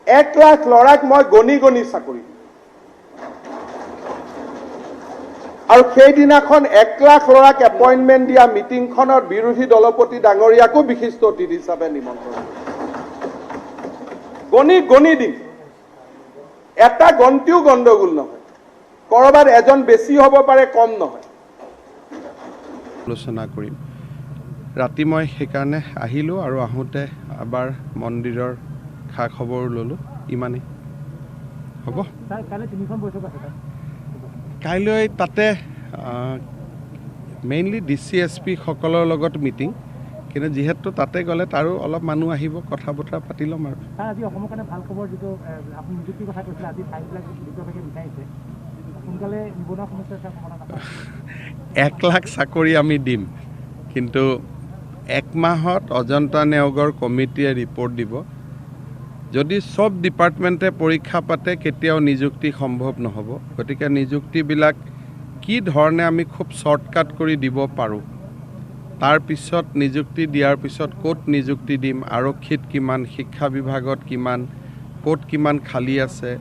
1 লাখ ল'ৰাক মই গণি গণি চাকৰি আৰু সেইদিনাখন 1 লাখ ল'ৰাক এপইণ্টমেণ্ট দিয়া মিটিংখনৰ বিৰোধী দলপতি ডাঙৰীয়াকো বিশিষ্ট অতিথি হিচাপে নিমন্ত্ৰণ গণি গণি দিম এটা গন্তিও গণ্ডগোল নহয় কৰবাত এজন বেছি হ'ব পাৰে কম নহয় আলোচনা কৰিম ৰাতি মই সেইকাৰণে আহিলোঁ আৰু আহোঁতে এবাৰ মন্দিৰৰ খা খবৰ ল'লোঁ ইমানেই হ'ব কাইলৈ তাতে মেইনলি DCSP সকলৰ লগত মিটিং কিন্তু যেহেতু তাতে গ'লে তাৰো অলপ মানুহ আহিব কথা বতৰা পাতি ল'ম আৰু আজি অসমৰ কাৰণে ভাল খবৰ যিটো আপুনি নিযুক্তিৰ কথা কৈছিলে আজি ফাইলবিলাক দ্ৰুতভাৱে বিচাৰিছে সোনকালে নিবনুৱা সমস্যাৰ সমাধান 1 লাখ চাকৰি আমি দিম কিন্তু 1 মাহত অজন্তা নেওগৰ কমিটিয়ে ৰিপৰ্ট দিব যদি সব ডিপাৰ্টমেণ্টে পৰীক্ষা পাতে কেতিয়াও নিযুক্তি সম্ভৱ নহ'ব গতিকে নিযুক্তিবিলাক কি ধৰণে আমি খুব শৰ্টকাট কৰি দিব পাৰোঁ তাৰ পিছত নিযুক্তি দিয়াৰ পিছত ক'ত নিযুক্তি দিম আৰক্ষীত কিমান শিক্ষা বিভাগত কিমান ক'ত কিমান খালী আছে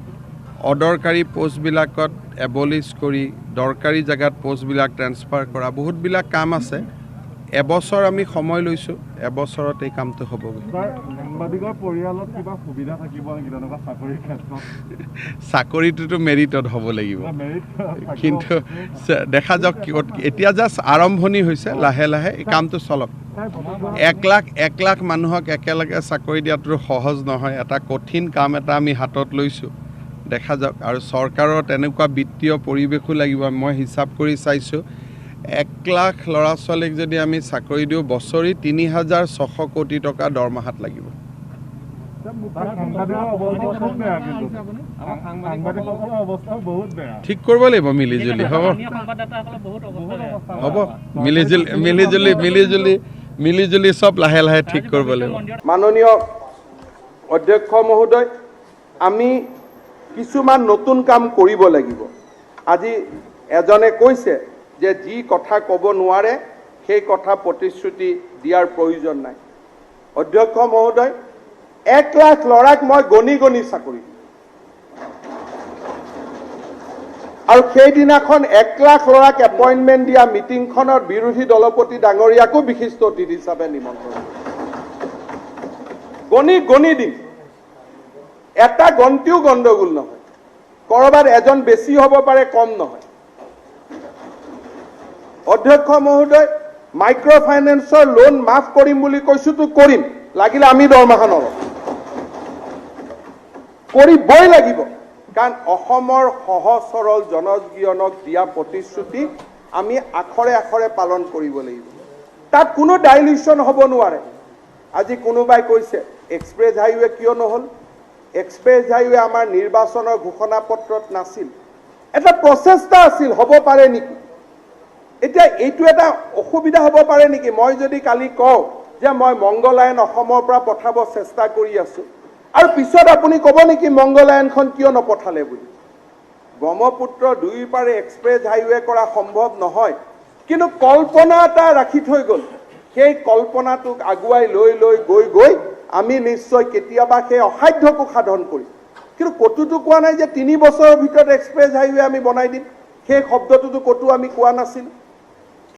অদৰকাৰী পোষ্টবিলাকত এবলিছ কৰি দৰকাৰী জেগাত পোষ্টবিলাক ট্ৰেন্সফাৰ কৰা বহুতবিলাক কাম আছে এবছৰ আমি সময় লৈছোঁ এবছৰত এই কামটো হ'বগৈ সাংবাদিকৰ পৰিয়ালত কিবা সুবিধা থাকিব নেকি তেনেকুৱা চাকৰিৰ ক্ষেত্ৰত চাকৰিটোতো মেৰিটত হ'ব লাগিব কিন্তু দেখা যাওক এতিয়া জাষ্ট আৰম্ভণি হৈছে লাহে লাহে এই কামটো চলক 1 লাখ মানুহক একেলগে চাকৰি দিয়াটো সহজ নহয় এটা কঠিন কাম এটা আমি হাতত লৈছোঁ দেখা যাওক আৰু চৰকাৰৰ তেনেকুৱা বিত্তীয় পৰিৱেশো লাগিব মই হিচাপ কৰি চাইছোঁ 1 লাখ ল'ৰা ছোৱালীক যদি আমি চাকৰি দিওঁ বছৰি 3,600 কোটি টকা দৰমহাত লাগিব ঠিক কৰিব লাগিব মিলিজুলি হ'ব হ'ব মিলিজুলি চব লাহে লাহে ঠিক কৰিব লাগিব মাননীয় অধ্যক্ষ মহোদয় আমি কিছুমান নতুন কাম কৰিব লাগিব আজি এজনে কৈছে যে যি কথা ক'ব নোৱাৰে সেই কথা প্ৰতিশ্ৰুতি দিয়াৰ প্ৰয়োজন নাই অধ্যক্ষ মহোদয় 1 লাখ ল'ৰাক মই গণি গণি চাকৰি আৰু সেইদিনাখন 1 লাখ ল'ৰাক এপইণ্টমেণ্ট দিয়া মিটিংখনৰ বিৰোধী দলপতি ডাঙৰীয়াকো বিশিষ্ট অতিথি হিচাপে নিমন্ত্ৰণ গণি গণি দিম এটা গন্তিও গণ্ডগোল নহয় কৰবাত এজন বেছি হ'ব পাৰে কম নহয় অধ্যক্ষ মহোদয় মাইক্ৰ' ফাইনেন্সৰ লোন মাফ কৰিম বুলি কৈছোতো কৰিম লাগিলে আমি দৰমহা নলওঁ কৰিবই লাগিব কাৰণ অসমৰ সহজ সৰল জনজীৱনক দিয়া প্ৰতিশ্ৰুতি আমি আখৰে আখৰে পালন কৰিব লাগিব তাত কোনো ডাইলিউশ্যন হ'ব নোৱাৰে আজি কোনোবাই কৈছে এক্সপ্ৰেছ হাইৱে কিয় নহ'ল এক্সপ্ৰেছ হাইৱে আমাৰ নিৰ্বাচনৰ ঘোষণা পত্ৰত নাছিল এটা প্ৰচেষ্টা আছিল হ'ব পাৰে নেকি এতিয়া এইটো এটা অসুবিধা হ'ব পাৰে নেকি মই যদি কালি কওঁ যে মই মংগলায়ন অসমৰ পৰা পঠাব চেষ্টা কৰি আছো আৰু পিছত আপুনি ক'ব নেকি মংগলায়নখন কিয় নপঠালে বুলি ব্ৰহ্মপুত্ৰ দুই পাৰে এক্সপ্ৰেছ হাইৱে কৰা সম্ভৱ নহয় কিন্তু কল্পনা এটা ৰাখি থৈ গ'ল সেই কল্পনাটোক আগুৱাই লৈ লৈ গৈ গৈ আমি নিশ্চয় কেতিয়াবা সেই অসাধ্যকো সাধন কৰিম কিন্তু ক'তোতো কোৱা নাই যে 3 বছৰৰ ভিতৰত এক্সপ্ৰেছ হাইৱে আমি বনাই দিম সেই শব্দটোতো ক'তো আমি কোৱা নাছিল